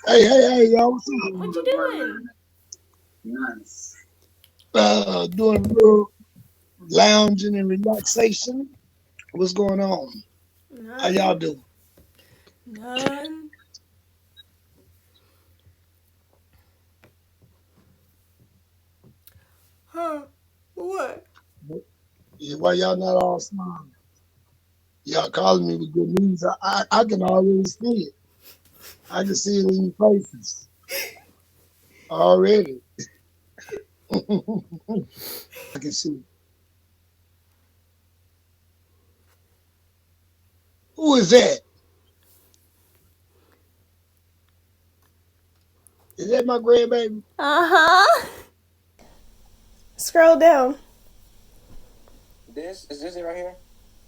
Hey, y'all, what's What you doing? up? Doing a little lounging and relaxation. What's going on? How y'all None. doing? None. Huh? What? Yeah, why y'all not all smiling? Y'all calling me with good news. I can already see it. I can see it in your faces already. I can see it. Who is that? Is that my grandbaby? Uh-huh. Scroll down. This it right here?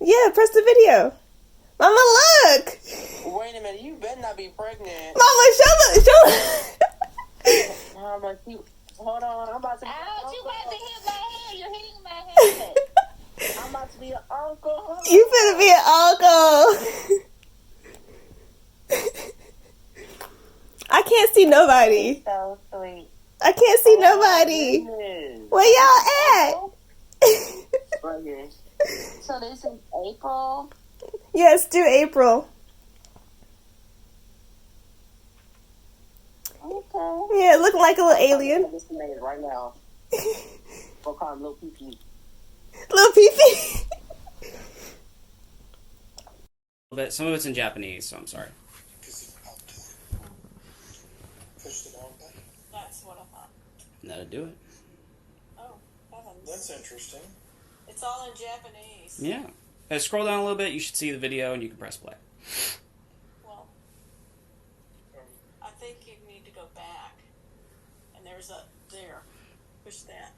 Yeah, press the video. Mama, look! Wait a minute, you better not be pregnant. Mama, show the. Mama, hold on, I'm about to be Ouch, you uncle. about to hit my head. You're hitting my head. I'm about to be an uncle. You finna be an uncle. I can't see nobody. So sweet. I can't see nobody. Goodness. Where y'all at? Right here. So this is April. Yes, do April. Okay. Yeah, looking like a little alien. This man right now. We'll call him Little Pee. Little Pee-Pee. But some of it's in Japanese, so I'm sorry. That's what I thought. That'll do it. Oh, heavens. That's interesting. It's all in Japanese. Yeah. Scroll down a little bit. You should see the video, and you can press play. Well, I think you need to go back. And there's a, there. Push that.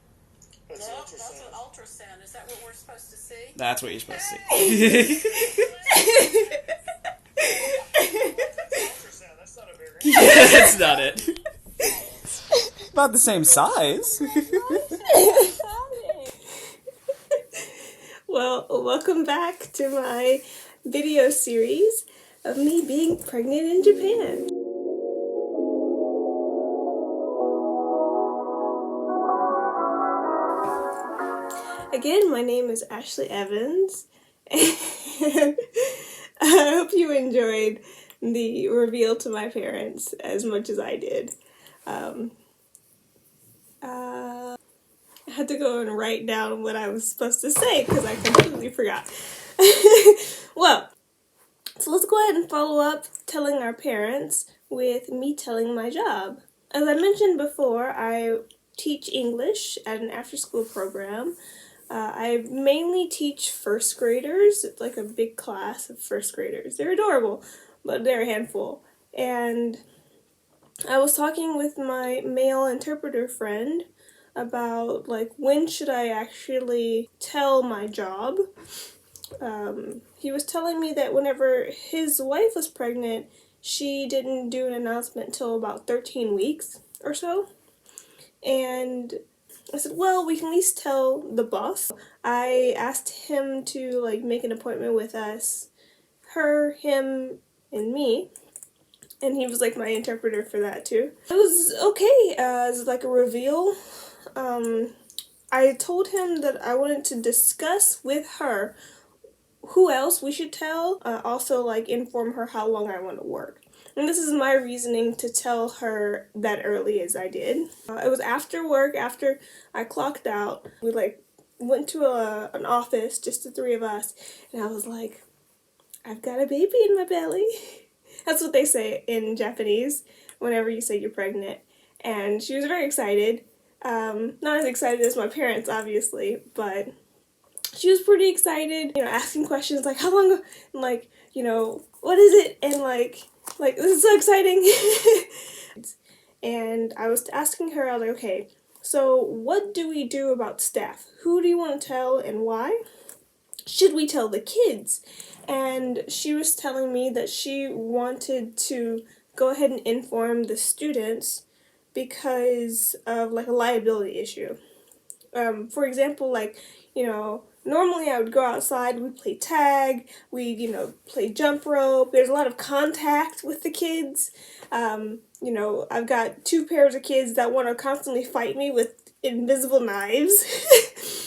That's No, ultrasound. that's an ultrasound. Is that what we're supposed to see? That's what you're supposed to see. Ultrasound, that's not a very That's not it. About the same size. Well, welcome back to my video series of me being pregnant in Japan. Again, my name is Ashley Evans, and I hope you enjoyed the reveal to my parents as much as I did. I had to go and write down what I was supposed to say because I completely forgot. Well, so let's go ahead and follow up telling our parents with me telling my job. As I mentioned before, I teach English at an after-school program. I mainly teach first graders. It's like a big class of first graders. They're adorable, but they're a handful. And I was talking with my male interpreter friend about like when should I actually tell my job. He was telling me that whenever his wife was pregnant, she didn't do an announcement until about 13 weeks or so. And I said, well, we can at least tell the boss. I asked him to like make an appointment with us, her, him, and me. And he was like my interpreter for that too. It was okay as like a reveal. I told him that I wanted to discuss with her who else we should tell, also like inform her how long I want to work. And this is my reasoning to tell her that early as I did. It was after work, after I clocked out. We like went to an office, just the three of us, and I was like, I've got a baby in my belly. That's what they say in Japanese whenever you say you're pregnant. And she was very excited. Not as excited as my parents, obviously, but she was pretty excited, asking questions like, how long, and like, what is it? And like, this is so exciting. And I was asking her, I was like, okay, so what do we do about staff? Who do you want to tell and why? Should we tell the kids? And she was telling me that she wanted to go ahead and inform the students because of like a liability issue. For example, like, normally I would go outside, we'd play tag, we'd, play jump rope. There's a lot of contact with the kids. I've got 2 pairs of kids that want to constantly fight me with invisible knives.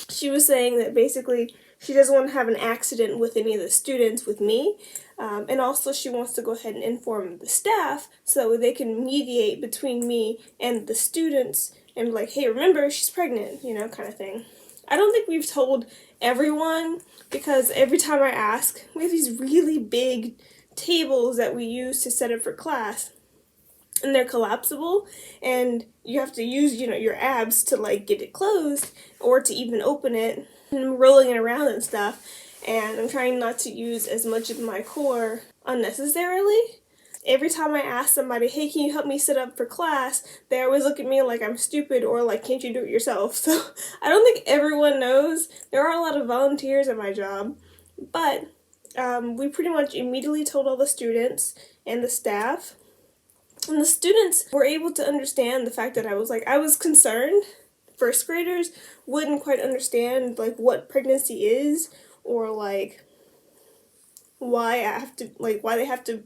She was saying that basically she doesn't want to have an accident with any of the students with me. And also she wants to go ahead and inform the staff so that they can mediate between me and the students and be like, hey, remember, she's pregnant, kind of thing. I don't think we've told everyone, because every time I ask, we have these really big tables that we use to set up for class, and they're collapsible, and you have to use, your abs to, get it closed, or to even open it, and I'm rolling it around and stuff, and I'm trying not to use as much of my core unnecessarily. Every time I ask somebody, hey, can you help me sit up for class, they always look at me like I'm stupid or like, can't you do it yourself? So I don't think everyone knows. There are a lot of volunteers at my job, but we pretty much immediately told all the students and the staff. And the students were able to understand the fact that I was concerned. First graders wouldn't quite understand what pregnancy is, or why they have to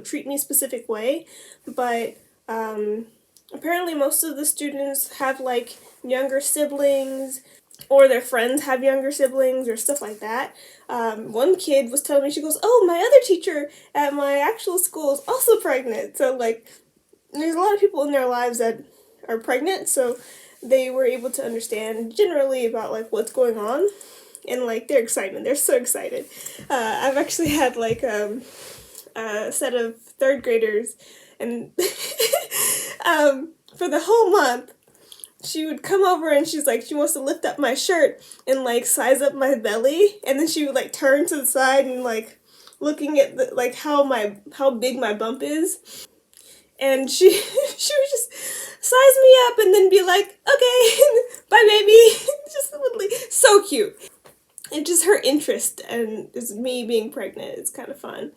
treat me a specific way, but apparently most of the students have younger siblings, or their friends have younger siblings or stuff like that. One kid was telling me, she goes, oh, my other teacher at my actual school is also pregnant. So there's a lot of people in their lives that are pregnant, so they were able to understand generally about what's going on. And their excitement, they're so excited. I've actually had a set of 3rd graders, and for the whole month, she would come over and she wants to lift up my shirt and size up my belly, and then she would turn to the side and looking at how big my bump is, and she would just size me up and then be like, okay, bye baby. Just so cute. And just her interest and just me being pregnant is kind of fun.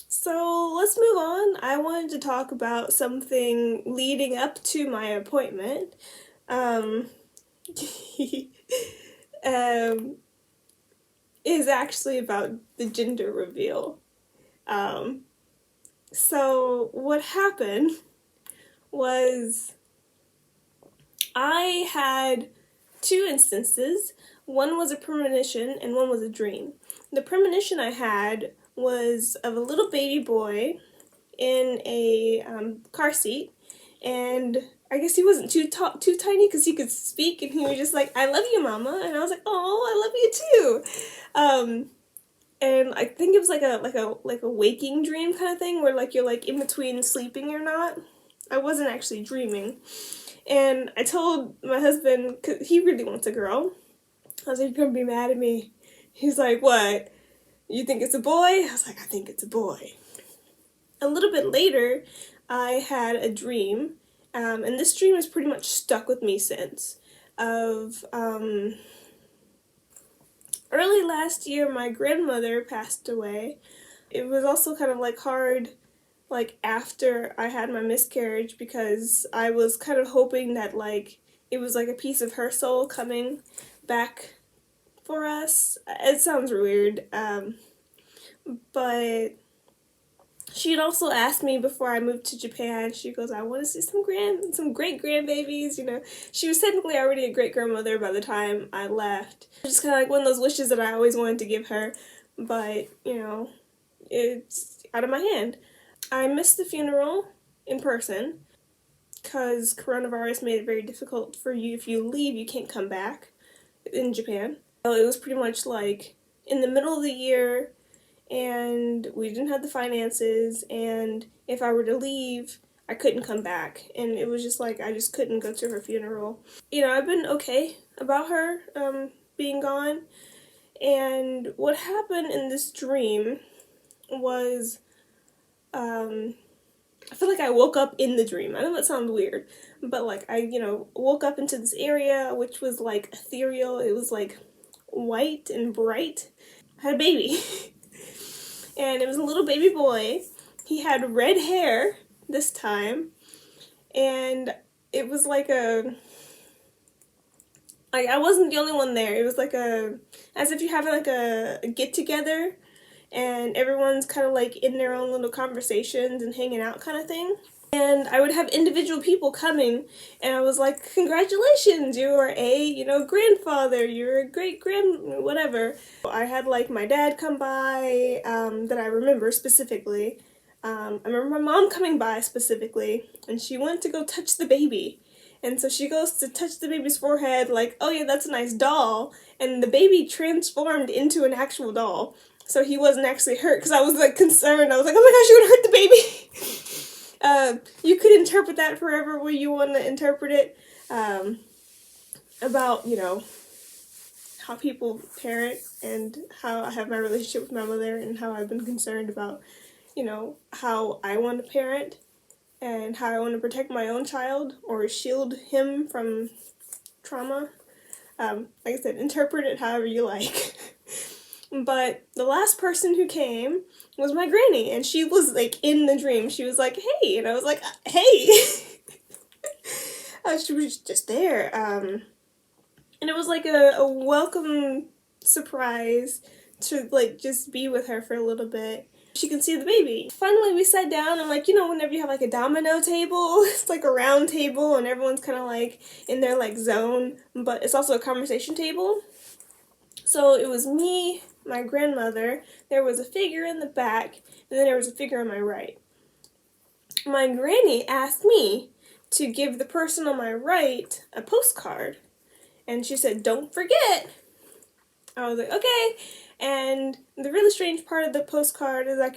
So let's move on. I wanted to talk about something leading up to my appointment. Is actually about the gender reveal. So what happened was I had 2 instances. One was a premonition and one was a dream. The premonition I had was of a little baby boy in a car seat, and I guess he wasn't too tiny because he could speak, and he was just like, I love you, mama, and I was like, oh, I love you too. And I think it was like a waking dream kind of thing, where you're in between sleeping or not. I wasn't actually dreaming. And I told my husband, because he really wants a girl, I was like, you're going to be mad at me. He's like, what? You think it's a boy? I was like, I think it's a boy. A little bit later, I had a dream, and this dream has pretty much stuck with me since, of, early last year, my grandmother passed away. It was also kind of hard after I had my miscarriage, because I was kind of hoping that it was a piece of her soul coming back for us. It sounds weird, but she had also asked me before I moved to Japan. She goes, I want to see some great grandbabies. She was technically already a great grandmother by the time I left. Just kind of one of those wishes that I always wanted to give her, but it's out of my hand. I missed the funeral in person because coronavirus made it very difficult for you. If you leave, you can't come back in Japan. So it was pretty much in the middle of the year, and we didn't have the finances, and if I were to leave, I couldn't come back, and it was just I just couldn't go to her funeral. I've been okay about her being gone, and what happened in this dream was, I feel like I woke up in the dream. I know that sounds weird, but I, woke up into this area which was ethereal. It was white and bright. I had a baby. And it was a little baby boy. He had red hair this time, and it was Like, I wasn't the only one there. It was like as if you're having like a get together, and everyone's kind of like in their own little conversations and hanging out kind of thing. And I would have individual people coming, and I was like, congratulations, you're a, grandfather, you're a great-grand, whatever. I had, like, my dad come by, that I remember specifically. I remember my mom coming by specifically, and she went to go touch the baby. And so she goes to touch the baby's forehead, like, oh yeah, that's a nice doll. And the baby transformed into an actual doll. So he wasn't actually hurt, because I was, like, concerned. I was like, oh my gosh, you're gonna hurt the baby! You could interpret that however way you want to interpret it, about, how people parent and how I have my relationship with my mother and how I've been concerned about, how I want to parent and how I want to protect my own child or shield him from trauma. Like I said, interpret it however you like. But the last person who came was my granny, and she was, like, in the dream. She was like, hey, and I was like, hey! She was just there, and it was, like, a welcome surprise to, like, just be with her for a little bit. She can see the baby. Finally, we sat down, and, like, whenever you have, like, a domino table, it's, like, a round table, and everyone's kind of, like, in their, like, zone, but it's also a conversation table. So it was me, my grandmother, there was a figure in the back, and then there was a figure on my right. My granny asked me to give the person on my right a postcard, and she said, don't forget. I was like, okay. And the really strange part of the postcard is I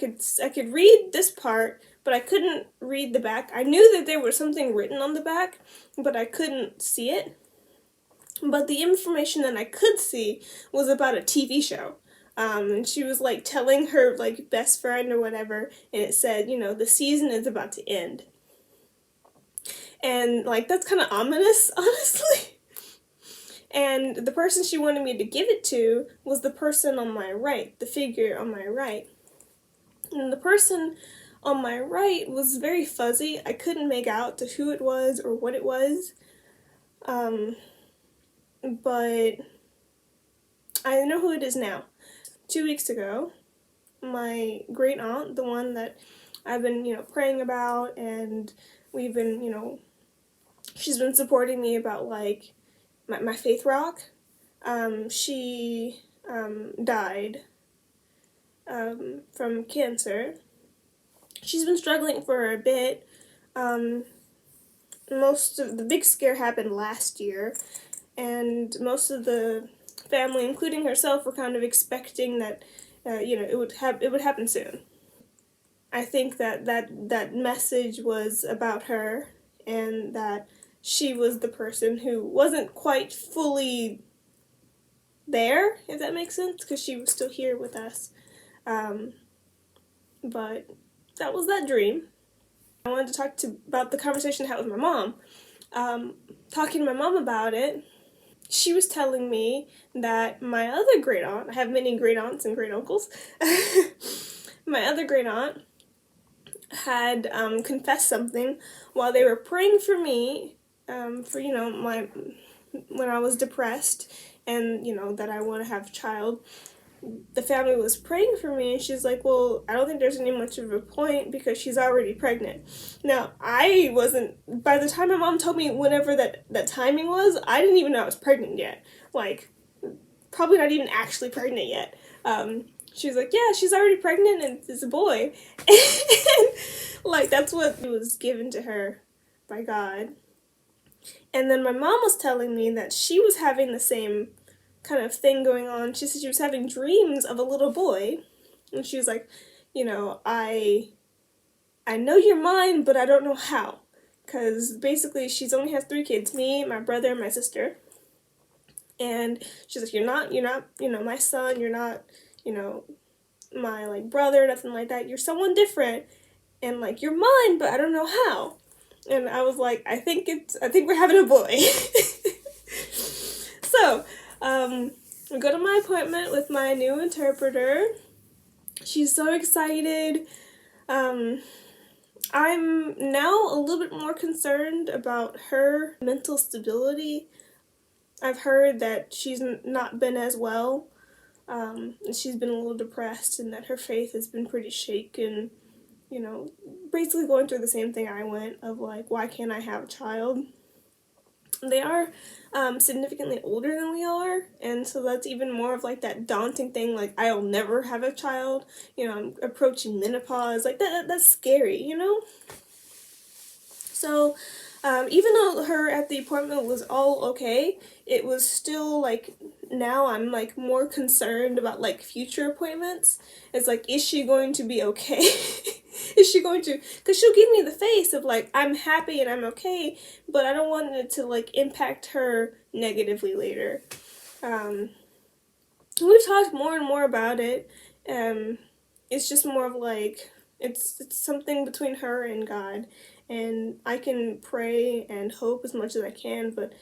could read this part, but I couldn't read the back. I knew that there was something written on the back, but I couldn't see it. But the information that I could see was about a TV show. And she was, like, telling her, like, best friend or whatever, and it said, the season is about to end. And, like, that's kind of ominous, honestly. And the person she wanted me to give it to was the person on my right, the figure on my right. And the person on my right was very fuzzy. I couldn't make out to who it was or what it was. But I know who it is now. 2 weeks ago, my great aunt, the one that I've been, praying about, and we've been, she's been supporting me about, like, my faith rock. She died from cancer. She's been struggling for a bit. Most of the big scare happened last year, and most of the family, including herself, were kind of expecting that, it would happen soon. I think that message was about her, and that she was the person who wasn't quite fully there, if that makes sense, because she was still here with us. But that was that dream. I wanted to talk about the conversation I had with my mom. Talking to my mom about it, she was telling me that my other great aunt, I have many great aunts and great uncles, my other great aunt had confessed something while they were praying for me, for, when I was depressed and, that I want to have a child. The family was praying for me, and she's like, well, I don't think there's any much of a point because she's already pregnant. Now, I wasn't, by the time my mom told me whenever that timing was, I didn't even know I was pregnant yet. Like, probably not even actually pregnant yet. She was like, yeah, she's already pregnant and it's a boy. And, like, that's what was given to her by God. And then my mom was telling me that she was having the same kind of thing going on. She said she was having dreams of a little boy, and she was like, I know you're mine, but I don't know how, because basically she's only has 3 kids, me, my brother, and my sister, and she's like, you're not, my son, you're not, my, like, brother, nothing like that, you're someone different, and, like, you're mine, but I don't know how. And I was like, I think we're having a boy. So, I go to my appointment with my new interpreter. She's so excited. I'm now a little bit more concerned about her mental stability. I've heard that she's not been as well. She's been a little depressed and that her faith has been pretty shaken. You know, basically going through the same thing I went of like, why can't I have a child? They are significantly older than we are, and so that's even more of like that daunting thing, like I'll never have a child, you know, I'm approaching menopause, like that's scary, you know? So even though her at the appointment was all okay, it was still like, now I'm like more concerned about like future appointments. It's like, is she going to be okay? Is she going to, because she'll give me the face of like, I'm happy and I'm okay, but I don't want it to like impact her negatively later. We've talked more and more about it. It's just more of like, it's something between her and God, and I can pray and hope as much as I can, but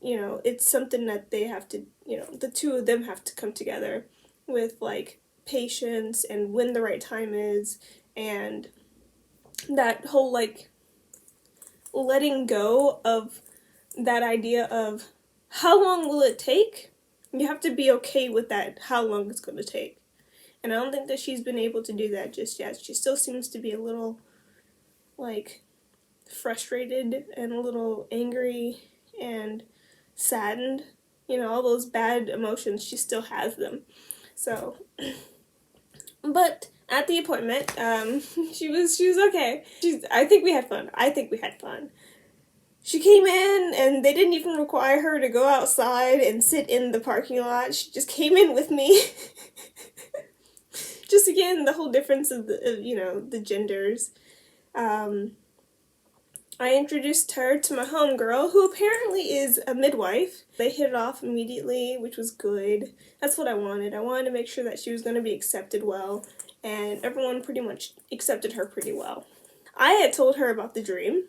you know, it's something that they have to, you know, the two of them have to come together with like patience and when the right time is, and that whole like letting go of that idea of how long will it take. You have to be okay with that, how long it's going to take. And I don't think that she's been able to do that just yet. She still seems to be a little, like, frustrated and a little angry and saddened. You know, all those bad emotions, she still has them. So, but at the appointment, she was okay. I think we had fun. She came in, and they didn't even require her to go outside and sit in the parking lot. She just came in with me. Just again, the whole difference of you know, the genders. I introduced her to my homegirl, who apparently is a midwife. They hit it off immediately, which was good. That's what I wanted. I wanted to make sure that she was going to be accepted well, and everyone pretty much accepted her pretty well. I had told her about the dream,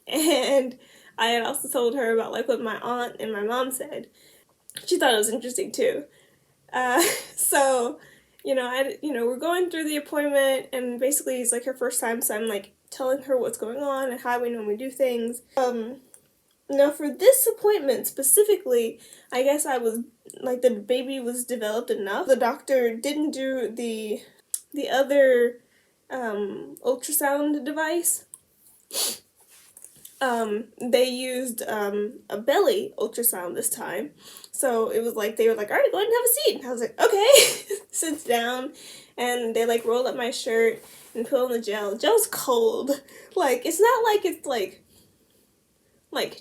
and I had also told her about like what my aunt and my mom said. She thought it was interesting too. So, you know, we're going through the appointment, and basically it's like her first time, so I'm like telling her what's going on and how we normally do things. Now for this appointment specifically, I guess I was like, the baby was developed enough. The doctor didn't do the other ultrasound device. They used a belly ultrasound this time. So it was like, they were like, all right, go ahead and have a seat. And I was like, okay. Sits down, and they like roll up my shirt and put on the gel. Gel's cold. Like, it's not like it's like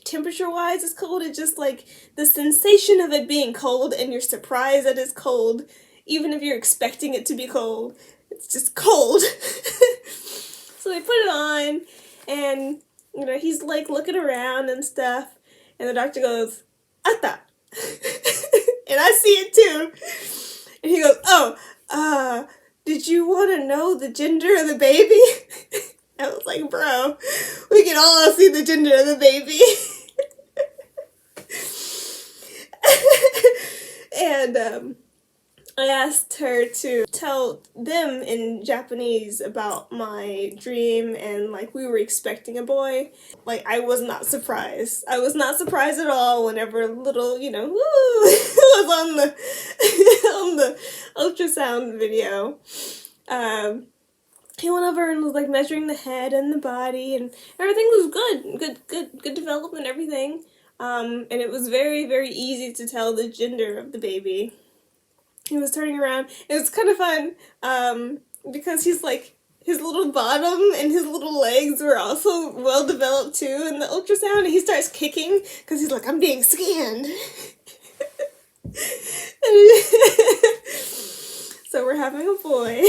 temperature-wise it's cold. It's just like the sensation of it being cold, and you're surprised that it's cold, even if you're expecting it to be cold. It's just cold. So they put it on, and you know, he's like looking around and stuff, and the doctor goes, "Ata," and I see it too. And he goes, "Oh, did you want to know the gender of the baby?" I was like, "Bro, we can all see the gender of the baby." And I asked her to tell them in Japanese about my dream, and like, we were expecting a boy. Like, I was not surprised. I was not surprised at all whenever little, you know, woo, was on the on the ultrasound video. He went over and was like measuring the head and the body, and everything was good development, everything. And it was very, very easy to tell the gender of the baby. He was turning around. It was kind of fun, because he's like, his little bottom and his little legs were also well developed too in the ultrasound, and he starts kicking because he's like, I'm being scanned. So we're having a boy.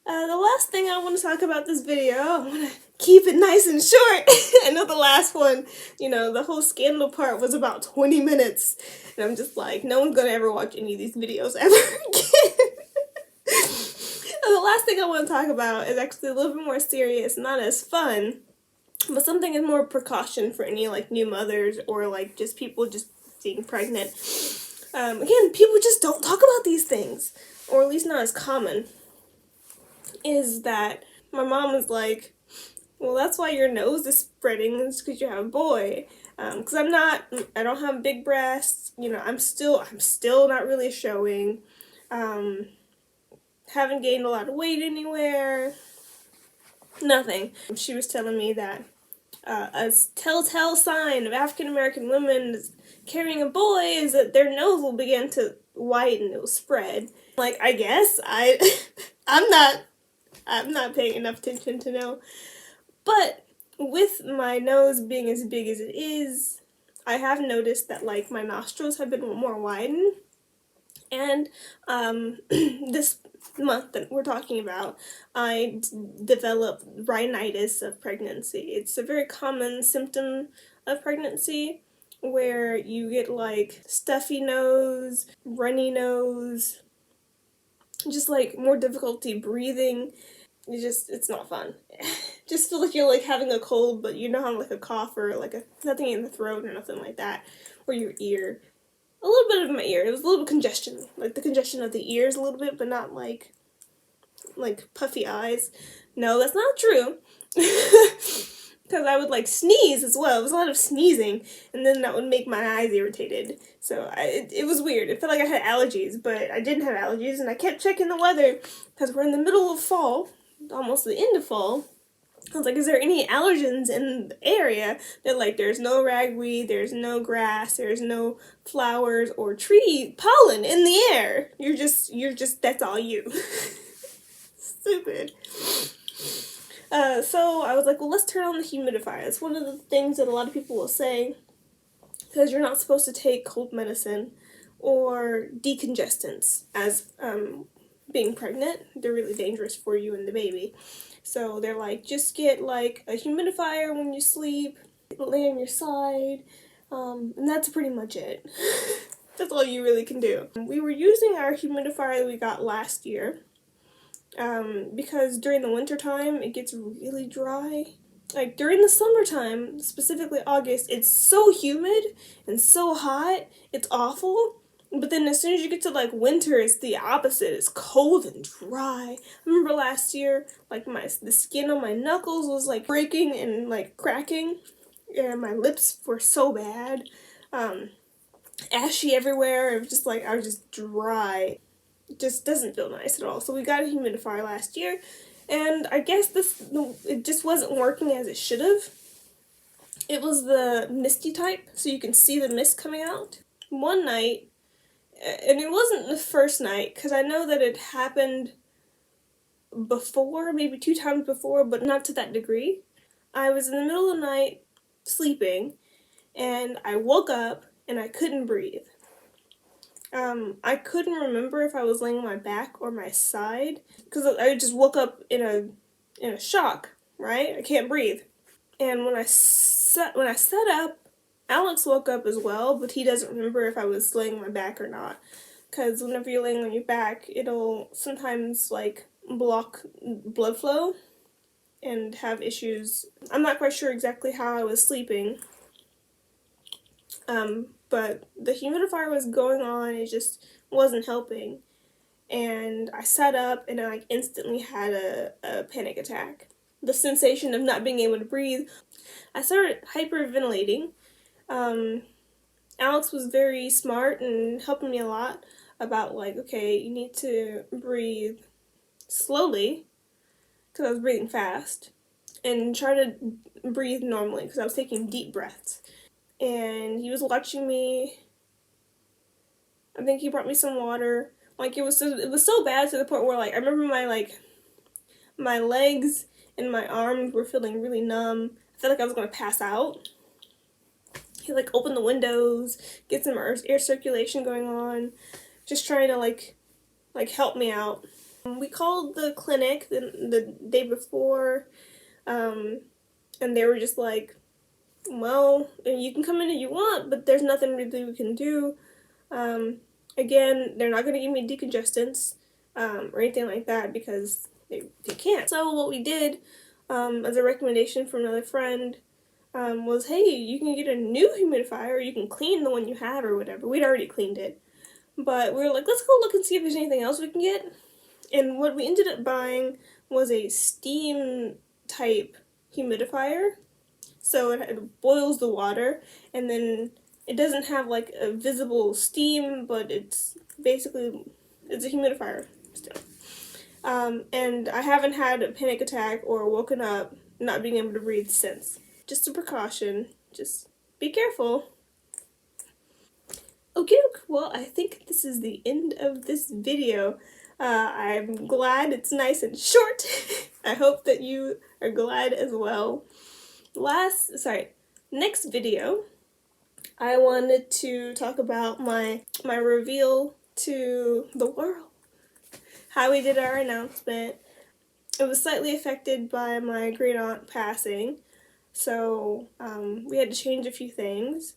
The last thing I want to talk about this video, I want to keep it nice and short. I know the last one, you know, the whole scandal part was about 20 minutes. And I'm just like, no one's going to ever watch any of these videos ever again. The last thing I want to talk about is actually a little bit more serious, not as fun, but something is more precaution for any like new mothers or like just people just being pregnant. Again, people just don't talk about these things, or at least not as common. Is that my mom was like, well, that's why your nose is spreading, is because you have a boy. Because I don't have big breasts. You know, I'm still not really showing. Haven't gained a lot of weight anywhere. Nothing. She was telling me that a telltale sign of African American women carrying a boy is that their nose will begin to widen, it will spread. Like, I guess I'm not paying enough attention to know. But with my nose being as big as it is, I have noticed that like my nostrils have been more widened. And this month that we're talking about, I developed rhinitis of pregnancy. It's a very common symptom of pregnancy where you get like stuffy nose, runny nose, just like more difficulty breathing. It's not fun. Just feel like you're like having a cold, but you don't have like a cough or like nothing in the throat or nothing like that, or your ear. A little bit of my ear. It was a little congestion, like the congestion of the ears a little bit, but not like puffy eyes. No, that's not true. Because I would like sneeze as well. It was a lot of sneezing, and then that would make my eyes irritated. So it was weird. It felt like I had allergies, but I didn't have allergies, and I kept checking the weather because we're in the middle of fall, almost the end of fall. I was like, is there any allergens in the area? They're like, there's no ragweed, there's no grass, there's no flowers or tree pollen in the air. You're just, that's all you. Stupid. So I was like, well, let's turn on the humidifier. It's one of the things that a lot of people will say, because you're not supposed to take cold medicine or decongestants as being pregnant. They're really dangerous for you and the baby. So they're like, just get like a humidifier when you sleep, lay on your side, and that's pretty much it. That's all you really can do. We were using our humidifier that we got last year, because during the winter time it gets really dry. Like during the summertime, specifically August, it's so humid and so hot, it's awful. But then as soon as you get to like winter, it's the opposite. It's cold and dry. I remember last year, like the skin on my knuckles was like breaking and like cracking, and my lips were so bad, ashy everywhere. It was just like I was just dry. It just doesn't feel nice at all. So we got a humidifier last year, and I guess it just wasn't working as it should have. It was the misty type, so you can see the mist coming out. One night. And it wasn't the first night, because I know that it happened before, maybe 2 times before, but not to that degree. I was in the middle of the night sleeping, and I woke up, and I couldn't breathe. I couldn't remember if I was laying on my back or my side, because I just woke up in a shock, right? I can't breathe. And when I sat up, Alex woke up as well, but he doesn't remember if I was laying on my back or not. Because whenever you're laying on your back, it'll sometimes, like, block blood flow and have issues. I'm not quite sure exactly how I was sleeping. But the humidifier was going on, it just wasn't helping. And I sat up and I instantly had a panic attack. The sensation of not being able to breathe. I started hyperventilating. Alex was very smart and helping me a lot about like, okay, you need to breathe slowly, because I was breathing fast, and try to breathe normally, because I was taking deep breaths. And he was watching me. I think he brought me some water. Like, it was so bad to the point where, like, I remember my legs and my arms were feeling really numb. I felt like I was going to pass out. He, like, opened the windows, get some air circulation going on, just trying to, like help me out. We called the clinic the day before, and they were just like, well, you can come in if you want, but there's nothing really we can do. Again, they're not going to give me decongestants, or anything like that, because they can't. So what we did, as a recommendation from another friend, was, hey, you can get a new humidifier, or you can clean the one you have, or whatever. We'd already cleaned it. But we were like, let's go look and see if there's anything else we can get. And what we ended up buying was a steam type humidifier. So it boils the water, and then it doesn't have like a visible steam, but it's basically, it's a humidifier still. And I haven't had a panic attack or woken up not being able to breathe since. Just a precaution. Just be careful. Okay, well, I think this is the end of this video. I'm glad it's nice and short. I hope that you are glad as well. Next video, I wanted to talk about my reveal to the world. How we did our announcement. It was slightly affected by my great aunt passing, so we had to change a few things,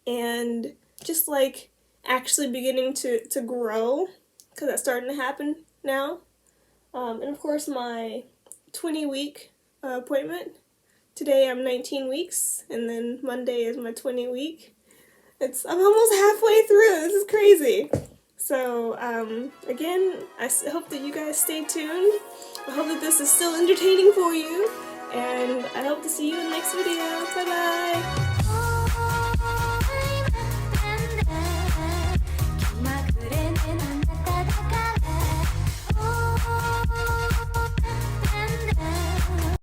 and just like actually beginning to grow, because that's starting to happen now. And of course my 20-week appointment. Today I'm 19 weeks, and then Monday is my 20 week. I'm almost halfway through. This is crazy. So again, I hope that you guys stay tuned. I hope that this is still entertaining for you, and I hope to see you in the next video. Bye bye.